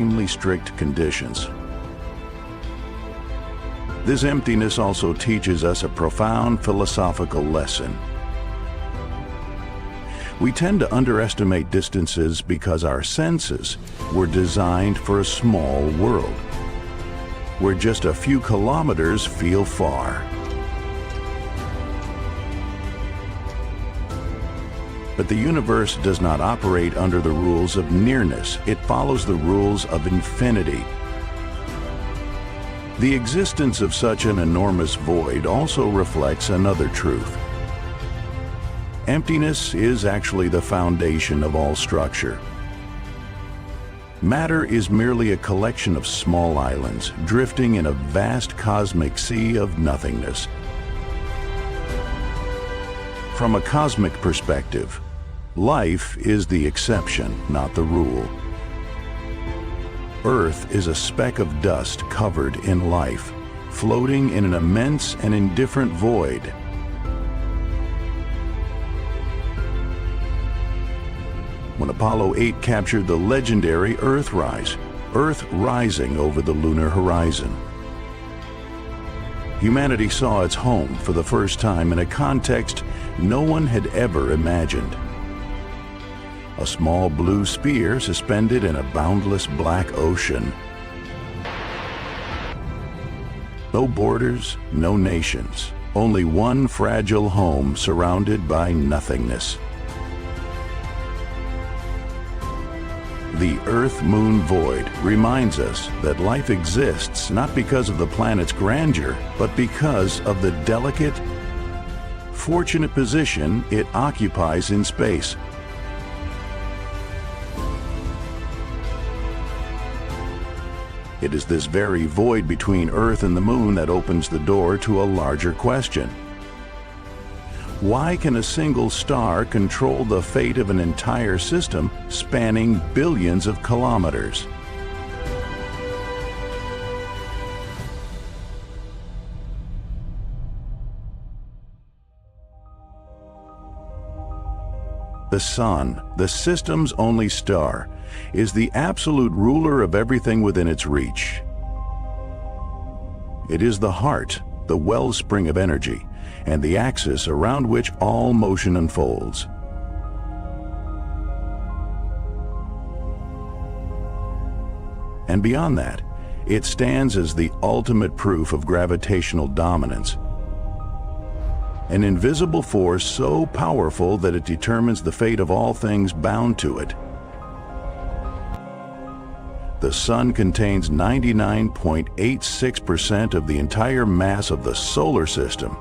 extremely strict conditions. This emptiness also teaches us a profound philosophical lesson. We tend to underestimate distances because our senses were designed for a small world, where just a few kilometers feel far. But the universe does not operate under the rules of nearness. It follows the rules of infinity. The existence of such an enormous void also reflects another truth. Emptiness is actually the foundation of all structure. Matter is merely a collection of small islands drifting in a vast cosmic sea of nothingness. From a cosmic perspective, life is the exception, not the rule. Earth is a speck of dust covered in life, floating in an immense and indifferent void. When Apollo 8 captured the legendary Earthrise, Earth rising over the lunar horizon, humanity saw its home for the first time in a context no one had ever imagined. A small blue sphere suspended in a boundless black ocean. No borders, no nations, only one fragile home surrounded by nothingness. The Earth-Moon void reminds us that life exists not because of the planet's grandeur, but because of the delicate, fortunate position it occupies in space. It is this very void between Earth and the Moon that opens the door to a larger question. Why can a single star control the fate of an entire system spanning billions of kilometers? The Sun, the system's only star, is the absolute ruler of everything within its reach. It is the heart, the wellspring of energy, and the axis around which all motion unfolds. And beyond that, it stands as the ultimate proof of gravitational dominance. An invisible force so powerful that it determines the fate of all things bound to it. The Sun contains 99.86% of the entire mass of the solar system.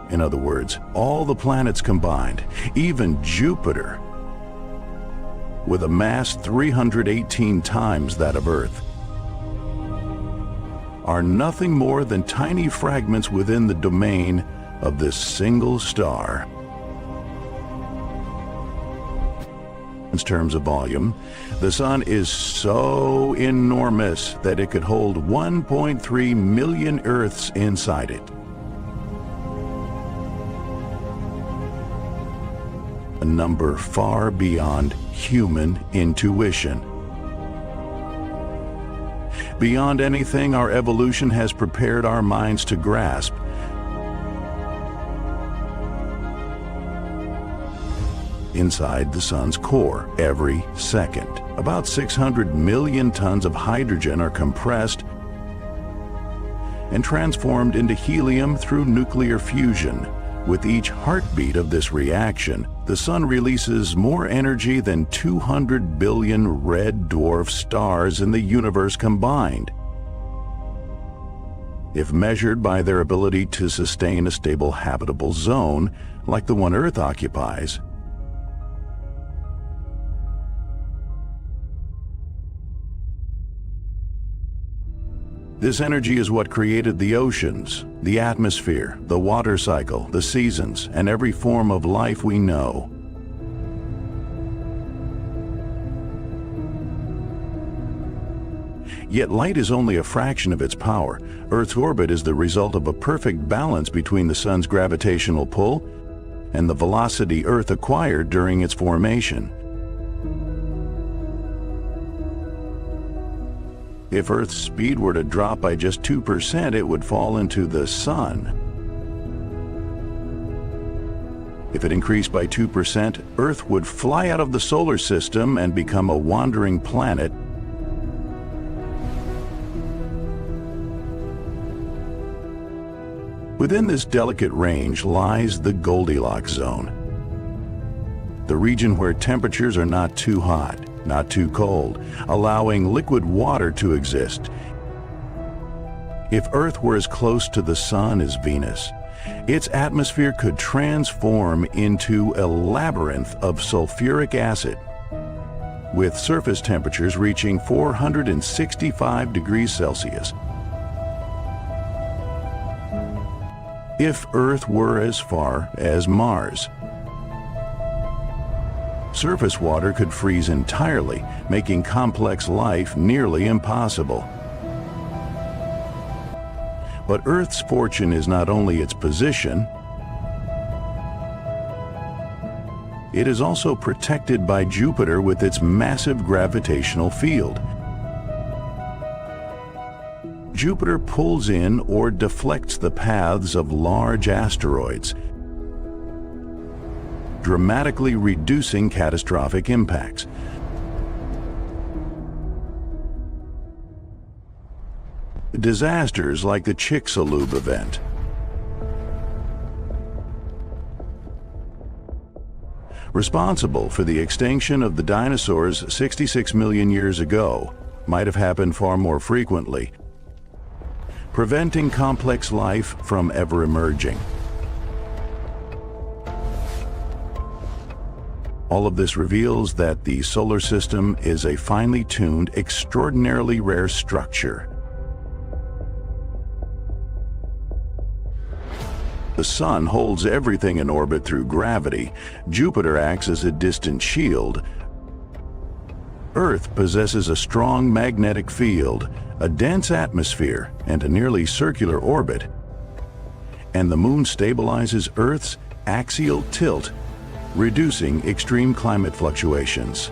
In other words, all the planets combined, even Jupiter, with a mass 318 times that of Earth, are nothing more than tiny fragments within the domain of this single star. In terms of volume, the Sun is so enormous that it could hold 1.3 million Earths inside it. A number far beyond human intuition. Beyond anything our evolution has prepared our minds to grasp. Inside the Sun's core, every second, about 600 million tons of hydrogen are compressed and transformed into helium through nuclear fusion. With each heartbeat of this reaction, the Sun releases more energy than 200 billion red dwarf stars in the universe combined. If measured by their ability to sustain a stable habitable zone, like the one Earth occupies, this energy is what created the oceans, the atmosphere, the water cycle, the seasons, and every form of life we know. Yet light is only a fraction of its power. Earth's orbit is the result of a perfect balance between the Sun's gravitational pull and the velocity Earth acquired during its formation. If Earth's speed were to drop by just 2%, it would fall into the Sun. If it increased by 2%, Earth would fly out of the solar system and become a wandering planet. Within this delicate range lies the Goldilocks zone, the region where temperatures are not too hot, not too cold, allowing liquid water to exist. If Earth were as close to the Sun as Venus, its atmosphere could transform into a labyrinth of sulfuric acid, with surface temperatures reaching 465 degrees Celsius. If Earth were as far as Mars, surface water could freeze entirely, making complex life nearly impossible. But Earth's fortune is not only its position, it is also protected by Jupiter with its massive gravitational field. Jupiter pulls in or deflects the paths of large asteroids, dramatically reducing catastrophic impacts. Disasters like the Chicxulub event, responsible for the extinction of the dinosaurs 66 million years ago, might have happened far more frequently, preventing complex life from ever emerging. All of this reveals that the solar system is a finely tuned, extraordinarily rare structure. The Sun holds everything in orbit through gravity. Jupiter acts as a distant shield. Earth possesses a strong magnetic field, a dense atmosphere, and a nearly circular orbit. And the Moon stabilizes Earth's axial tilt, reducing extreme climate fluctuations.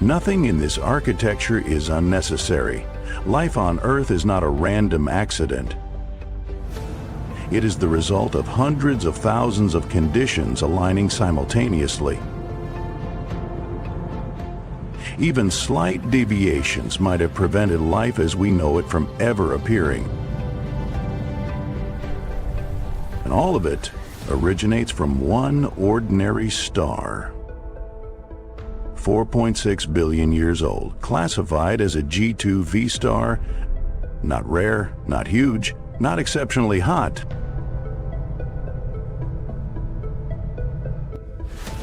Nothing in this architecture is unnecessary. Life on Earth is not a random accident. It is the result of hundreds of thousands of conditions aligning simultaneously. Even slight deviations might have prevented life as we know it from ever appearing. And all of it originates from one ordinary star. 4.6 billion years old, classified as a G2V star, not rare, not huge, not exceptionally hot.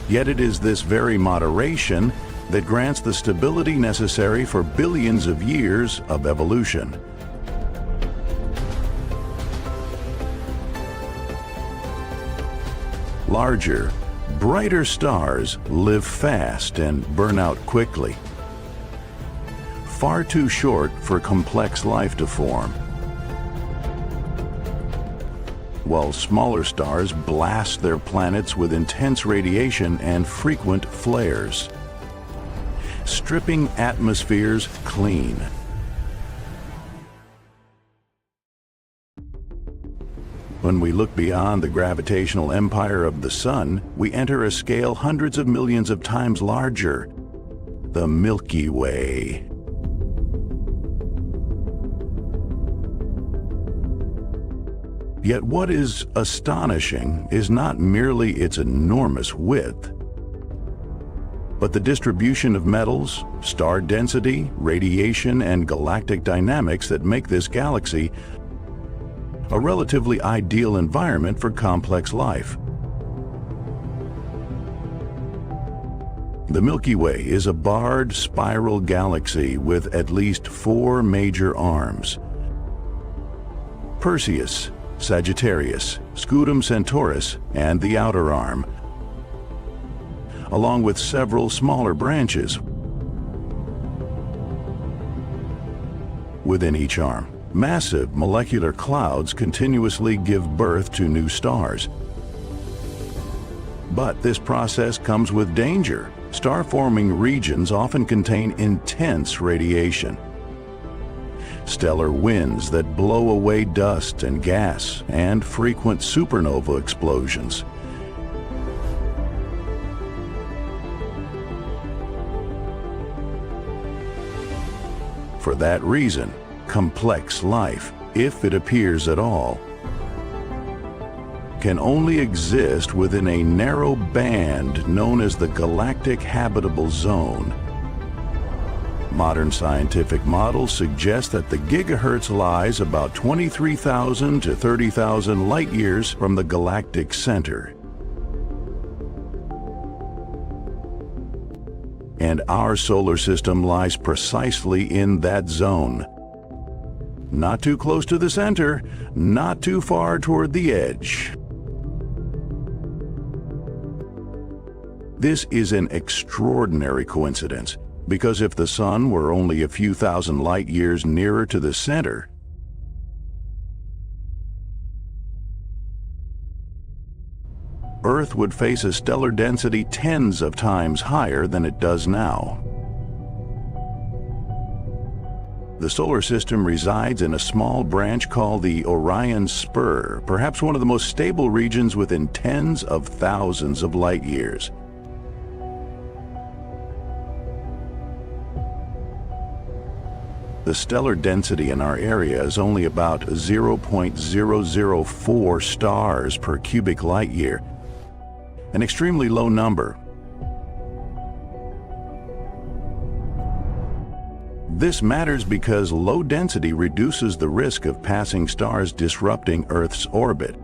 Yet it is this very moderation that grants the stability necessary for billions of years of evolution. Larger, brighter stars live fast and burn out quickly, far too short for complex life to form, while smaller stars blast their planets with intense radiation and frequent flares, stripping atmospheres clean. When we look beyond the gravitational empire of the Sun, we enter a scale hundreds of millions of times larger, the Milky Way. Yet what is astonishing is not merely its enormous width, but the distribution of metals, star density, radiation, and galactic dynamics that make this galaxy a relatively ideal environment for complex life. The Milky Way is a barred spiral galaxy with at least 4 major arms: Perseus, Sagittarius, Scutum Centaurus, and the outer arm, along with several smaller branches. Within each arm, massive molecular clouds continuously give birth to new stars. But this process comes with danger. Star-forming regions often contain intense radiation. Stellar winds that blow away dust and gas, and frequent supernova explosions. For that reason, complex life, if it appears at all, can only exist within a narrow band known as the galactic habitable zone. Modern scientific models suggest that the gigahertz lies about 23,000 to 30,000 light years from the galactic center. And our solar system lies precisely in that zone. Not too close to the center, not too far toward the edge. This is an extraordinary coincidence, because if the Sun were only a few thousand light years nearer to the center, Earth would face a stellar density tens of times higher than it does now. The solar system resides in a small branch called the Orion Spur, perhaps one of the most stable regions within tens of thousands of light years. The stellar density in our area is only about 0.004 stars per cubic light year, an extremely low number. This matters because low density reduces the risk of passing stars disrupting Earth's orbit.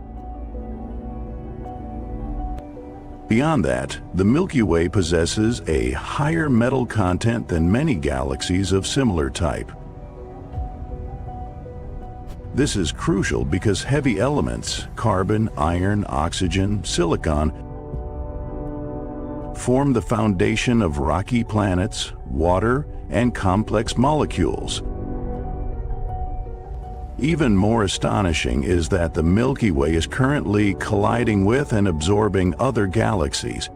Beyond that, the Milky Way possesses a higher metal content than many galaxies of similar type. This is crucial because heavy elements, carbon, iron, oxygen, silicon, form the foundation of rocky planets, water, and complex molecules. Even more astonishing is that the Milky Way is currently colliding with and absorbing other galaxies.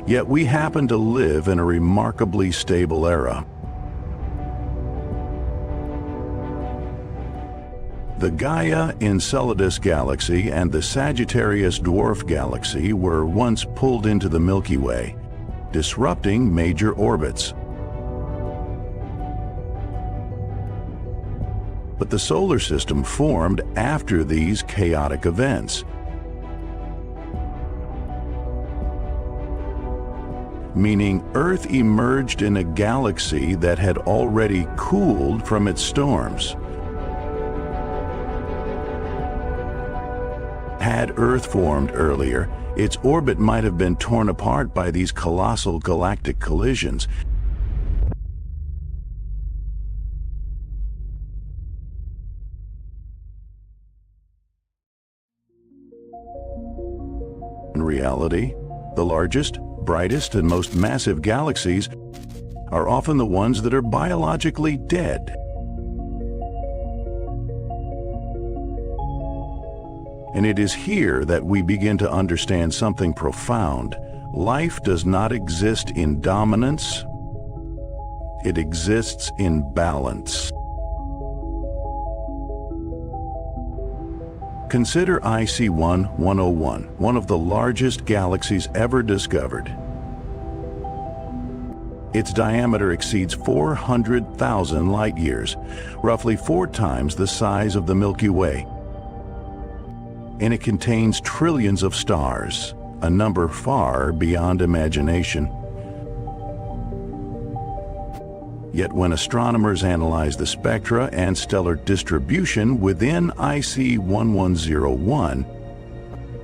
Yet we happen to live in a remarkably stable era. The Gaia Enceladus galaxy and the Sagittarius dwarf galaxy were once pulled into the Milky Way, disrupting major orbits. But the solar system formed after these chaotic events, meaning Earth emerged in a galaxy that had already cooled from its storms. Had Earth formed earlier, its orbit might have been torn apart by these colossal galactic collisions. In reality, the largest, brightest, and most massive galaxies are often the ones that are biologically dead. And it is here that we begin to understand something profound. Life does not exist in dominance, it exists in balance. Consider IC1 101, one of the largest galaxies ever discovered. Its diameter exceeds 400,000 light years, roughly 4 times the size of the Milky Way. And it contains trillions of stars, a number far beyond imagination. Yet when astronomers analyze the spectra and stellar distribution within IC 1101,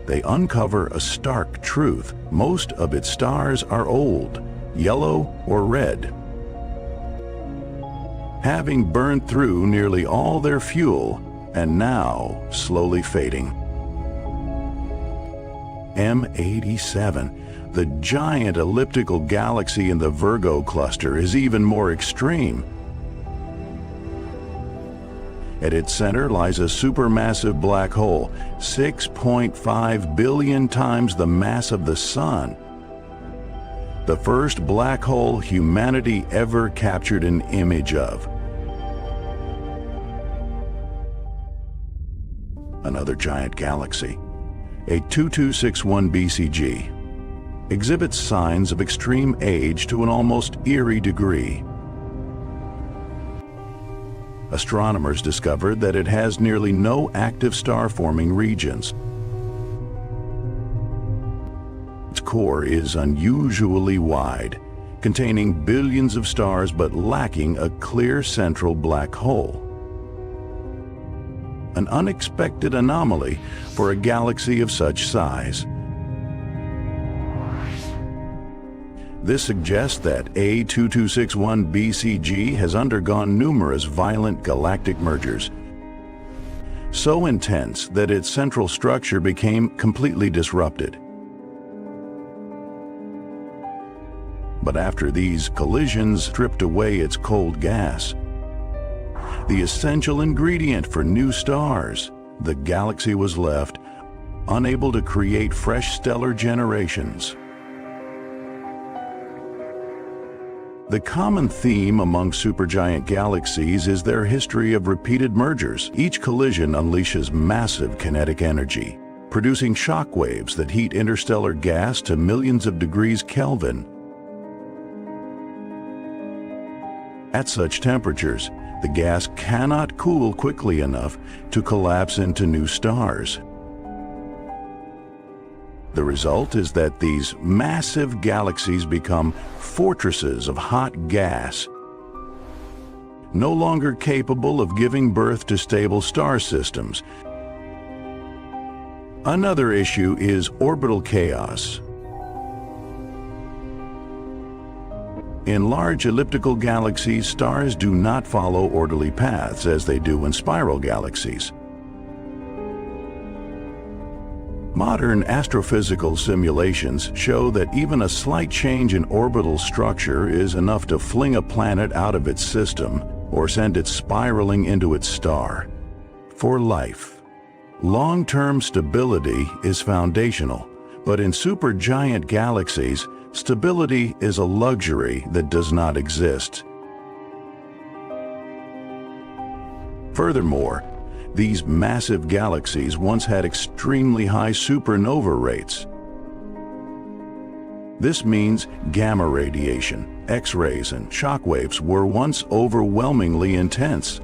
they uncover a stark truth. Most of its stars are old, yellow or red, having burned through nearly all their fuel and now slowly fading. M87, the giant elliptical galaxy in the Virgo cluster, is even more extreme. At its center lies a supermassive black hole, 6.5 billion times the mass of the Sun. The first black hole humanity ever captured an image of. Another giant galaxy, a 2261 BCG, exhibits signs of extreme age to an almost eerie degree. Astronomers discovered that it has nearly no active star-forming regions. Its core is unusually wide, containing billions of stars but lacking a clear central black hole. An unexpected anomaly for a galaxy of such size. This suggests that A2261 BCG has undergone numerous violent galactic mergers, so intense that its central structure became completely disrupted. But after these collisions stripped away its cold gas, the essential ingredient for new stars, the galaxy was left unable to create fresh stellar generations. The common theme among supergiant galaxies is their history of repeated mergers. Each collision unleashes massive kinetic energy, producing shock waves that heat interstellar gas to millions of degrees Kelvin. At such temperatures, the gas cannot cool quickly enough to collapse into new stars. The result is that these massive galaxies become fortresses of hot gas, no longer capable of giving birth to stable star systems. Another issue is orbital chaos. In large elliptical galaxies, stars do not follow orderly paths as they do in spiral galaxies. Modern astrophysical simulations show that even a slight change in orbital structure is enough to fling a planet out of its system or send it spiraling into its star. For life, long-term stability is foundational, but in supergiant galaxies, stability is a luxury that does not exist. Furthermore, these massive galaxies once had extremely high supernova rates. This means gamma radiation, X-rays, and shock waves were once overwhelmingly intense.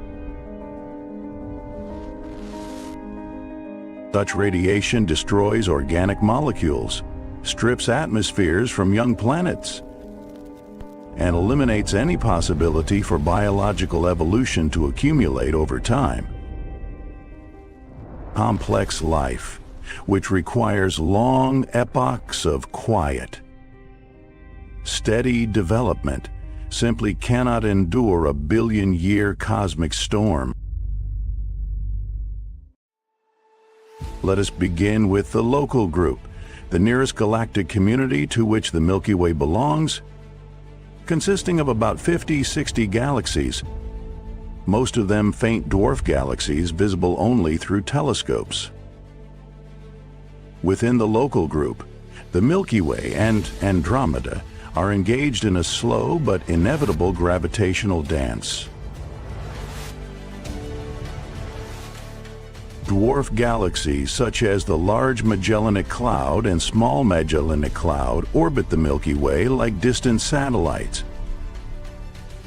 Such radiation destroys organic molecules, strips atmospheres from young planets, and eliminates any possibility for biological evolution to accumulate over time. Complex life, which requires long epochs of quiet, steady development, simply cannot endure a billion-year cosmic storm. Let us begin with the local group, the nearest galactic community to which the Milky Way belongs, consisting of about 50-60 galaxies, most of them faint dwarf galaxies visible only through telescopes. Within the local group, the Milky Way and Andromeda are engaged in a slow but inevitable gravitational dance. Dwarf galaxies such as the Large Magellanic Cloud and Small Magellanic Cloud orbit the Milky Way like distant satellites,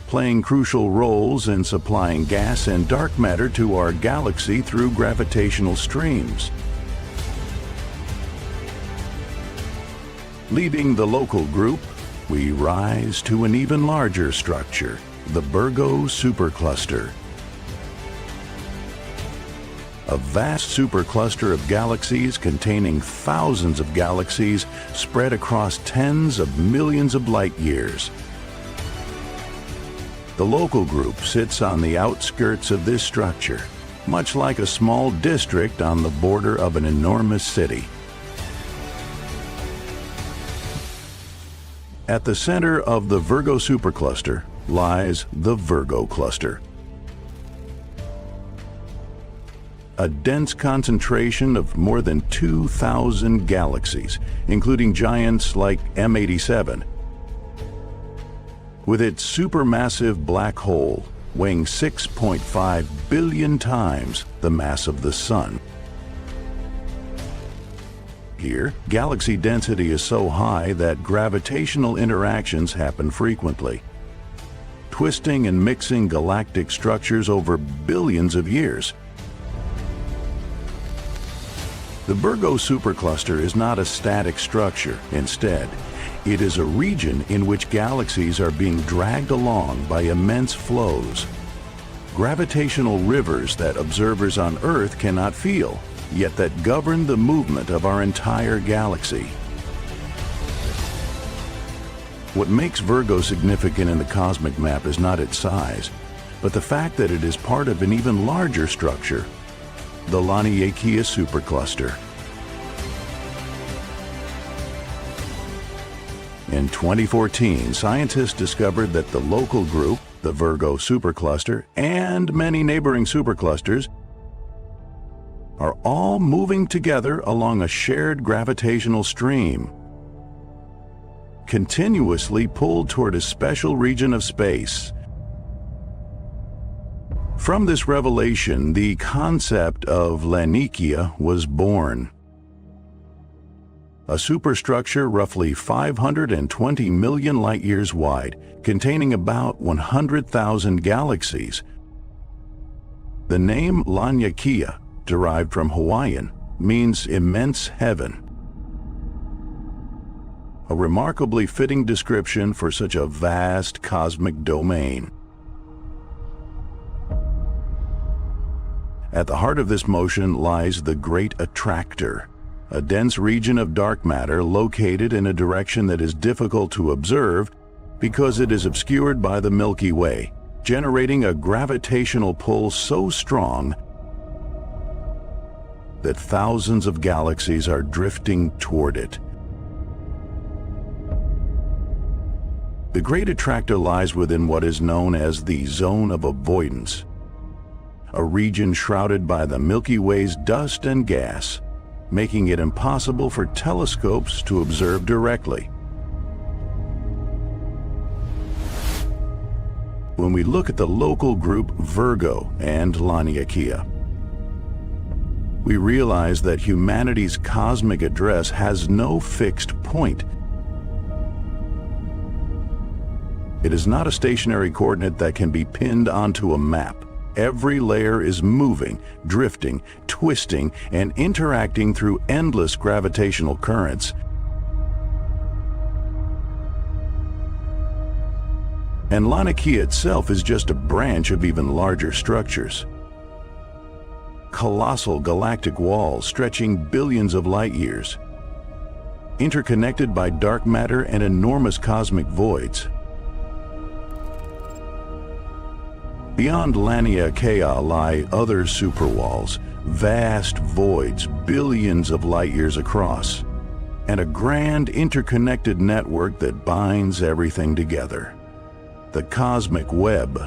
playing crucial roles in supplying gas and dark matter to our galaxy through gravitational streams. Leaving the local group, we rise to an even larger structure, the Virgo supercluster. A vast supercluster of galaxies containing thousands of galaxies spread across tens of millions of light years. The local group sits on the outskirts of this structure, much like a small district on the border of an enormous city. At the center of the Virgo supercluster lies the Virgo cluster. a dense concentration of more than 2,000 galaxies, including giants like M87. With its supermassive black hole weighing 6.5 billion times the mass of the Sun. Here, galaxy density is so high that gravitational interactions happen frequently, twisting and mixing galactic structures over billions of years. The Virgo supercluster is not a static structure. Instead, it is a region in which galaxies are being dragged along by immense flows, gravitational rivers that observers on Earth cannot feel, yet that govern the movement of our entire galaxy. What makes Virgo significant in the cosmic map is not its size, but the fact that it is part of an even larger structure, the Laniakea supercluster. In 2014, scientists discovered that the local group, the Virgo supercluster, and many neighboring superclusters are all moving together along a shared gravitational stream, continuously pulled toward a special region of space. From this revelation, the concept of Laniakea was born. A superstructure roughly 520 million light-years wide, containing about 100,000 galaxies. The name Laniakea, derived from Hawaiian, means immense heaven. A remarkably fitting description for such a vast cosmic domain. At the heart of this motion lies the Great Attractor, a dense region of dark matter located in a direction that is difficult to observe because it is obscured by the Milky Way, generating a gravitational pull so strong that thousands of galaxies are drifting toward it. The Great Attractor lies within what is known as the Zone of Avoidance, a region shrouded by the Milky Way's dust and gas, making it impossible for telescopes to observe directly. When we look at the local group Virgo and Laniakea, we realize that humanity's cosmic address has no fixed point. It is not a stationary coordinate that can be pinned onto a map. Every layer is moving, drifting, twisting, and interacting through endless gravitational currents. And Laniakea itself is just a branch of even larger structures. Colossal galactic walls stretching billions of light years, interconnected by dark matter and enormous cosmic voids. Beyond Laniakea lie other superwalls, vast voids billions of light years across, and a grand interconnected network that binds everything together. The cosmic web.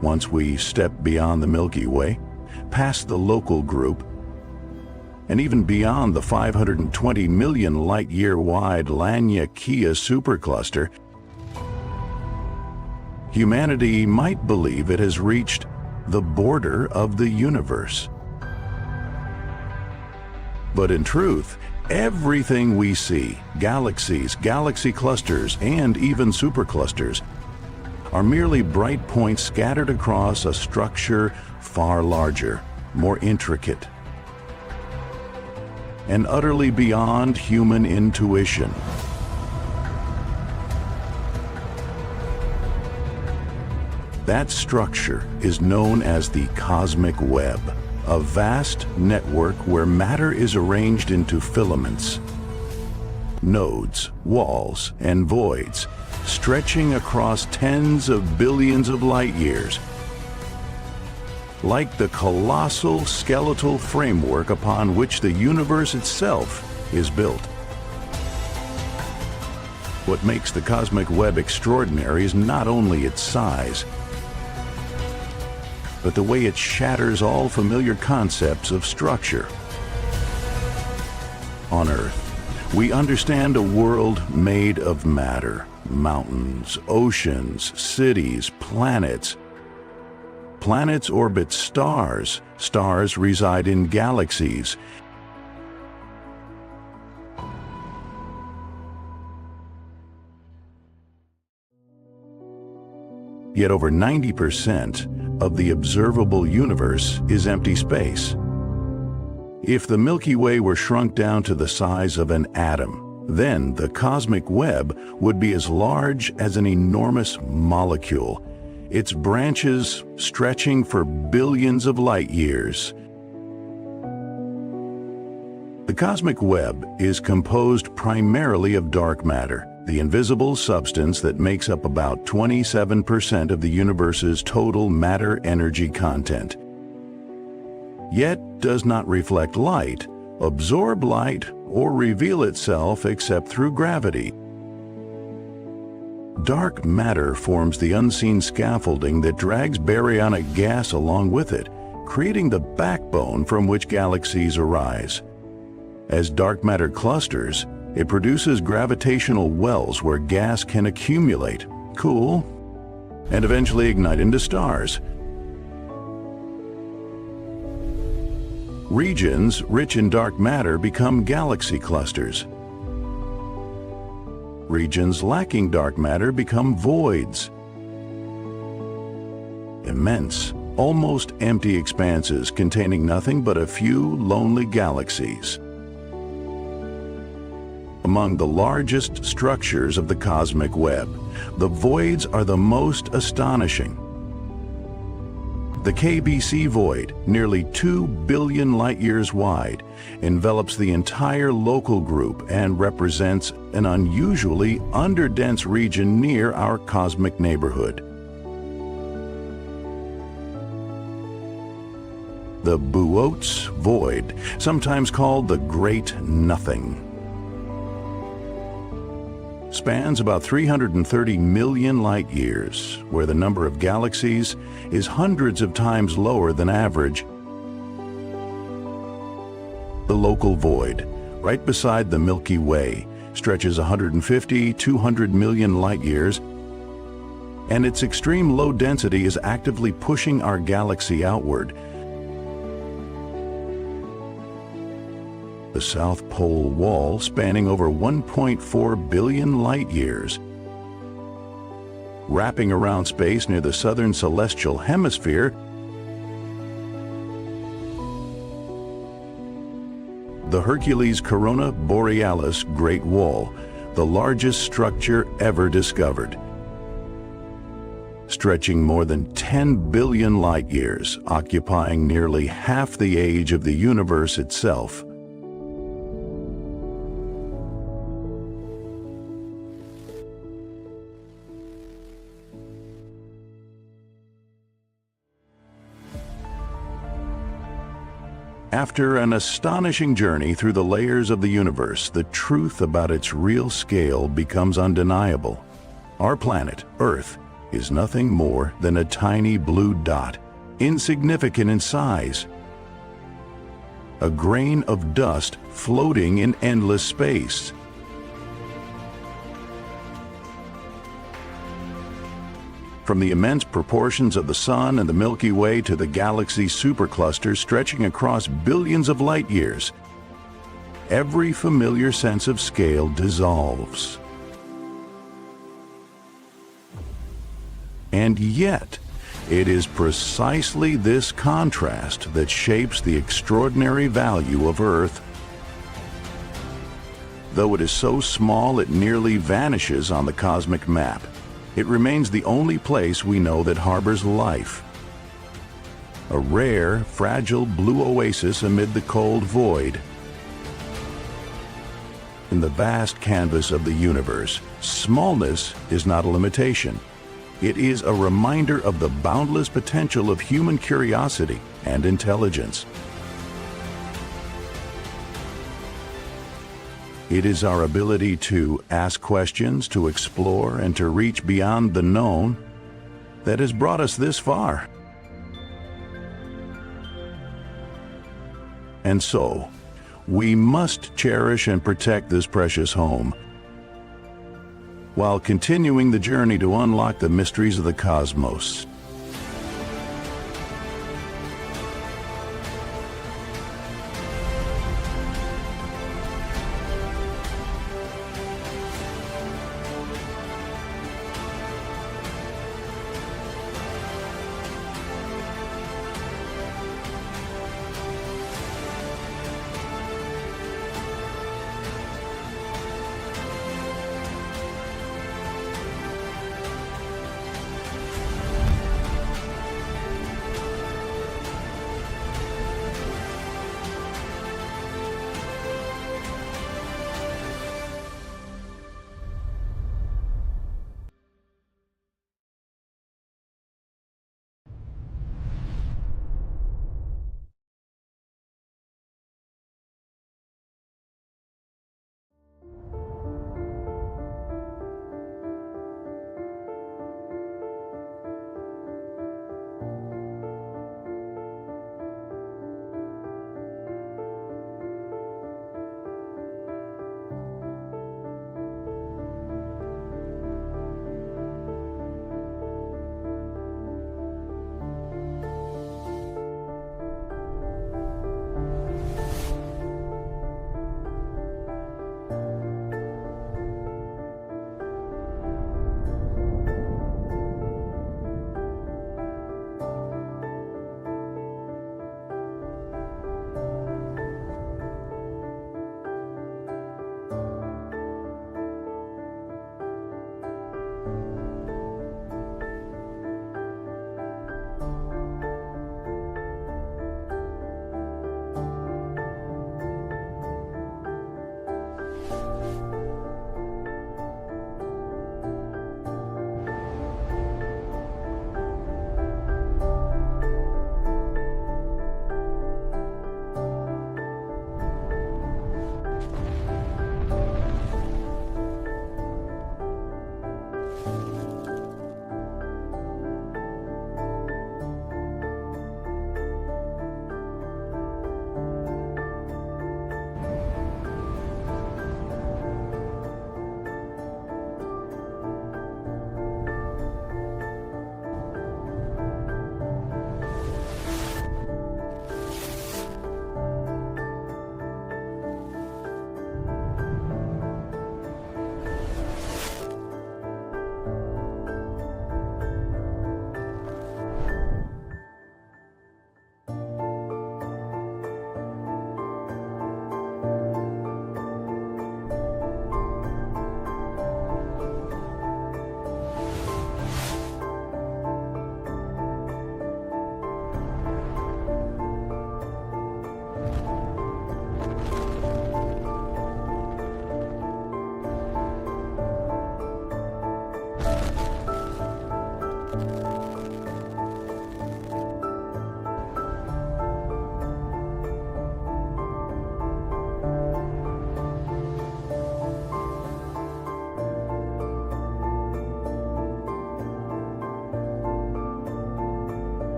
Once we step beyond the Milky Way, past the local group, and even beyond the 520 million light-year wide Laniakea supercluster, humanity might believe it has reached the border of the universe. But in truth, everything we see, galaxies, galaxy clusters, and even superclusters, are merely bright points scattered across a structure far larger, more intricate, and utterly beyond human intuition. That structure is known as the cosmic web, a vast network where matter is arranged into filaments, nodes, walls, and voids, stretching across tens of billions of light years, like the colossal skeletal framework upon which the universe itself is built. What makes the cosmic web extraordinary is not only its size, but the way it shatters all familiar concepts of structure. On Earth, we understand a world made of matter, mountains, oceans, cities, planets. Planets orbit stars. Stars reside in galaxies. Yet over 90% of the observable universe is empty space. If the Milky Way were shrunk down to the size of an atom, then the cosmic web would be as large as an enormous molecule, its branches stretching for billions of light years. The cosmic web is composed primarily of dark matter, the invisible substance that makes up about 27% of the universe's total matter-energy content. Yet does not reflect light, absorb light, or reveal itself except through gravity. Dark matter forms the unseen scaffolding that drags baryonic gas along with it, creating the backbone from which galaxies arise. As dark matter clusters, it produces gravitational wells where gas can accumulate, cool, and eventually ignite into stars. Regions rich in dark matter become galaxy clusters. Regions lacking dark matter become voids. Immense, almost empty expanses containing nothing but a few lonely galaxies. Among the largest structures of the cosmic web, the voids are the most astonishing. The KBC void, nearly 2 billion light-years wide, envelops the entire local group and represents an unusually underdense region near our cosmic neighborhood. The Boötes void, sometimes called the Great Nothing, spans about 330 million light-years, where the number of galaxies is hundreds of times lower than average. The local void, right beside the Milky Way, stretches 150–200 million light-years, and its extreme low density is actively pushing our galaxy outward. The South Pole Wall, spanning over 1.4 billion light-years, wrapping around space near the southern celestial hemisphere. The Hercules Corona Borealis Great Wall, the largest structure ever discovered, stretching more than 10 billion light-years, occupying nearly half the age of the universe itself. After an astonishing journey through the layers of the universe, the truth about its real scale becomes undeniable. Our planet, Earth, is nothing more than a tiny blue dot, insignificant in size. A grain of dust floating in endless space. From the immense proportions of the Sun and the Milky Way to the galaxy superclusters stretching across billions of light-years, every familiar sense of scale dissolves. And yet, it is precisely this contrast that shapes the extraordinary value of Earth. Though it is so small it nearly vanishes on the cosmic map, it remains the only place we know that harbors life. A rare, fragile blue oasis amid the cold void. In the vast canvas of the universe, smallness is not a limitation. It is a reminder of the boundless potential of human curiosity and intelligence. It is our ability to ask questions, to explore, and to reach beyond the known that has brought us this far. And so, we must cherish and protect this precious home, while continuing the journey to unlock the mysteries of the cosmos.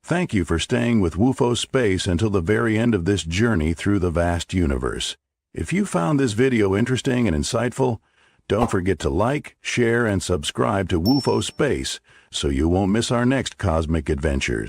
Thank you for staying with WUFO Space until the very end of this journey through the vast universe. If you found this video interesting and insightful, don't forget to like, share, and subscribe to WUFO Space so you won't miss our next cosmic adventures.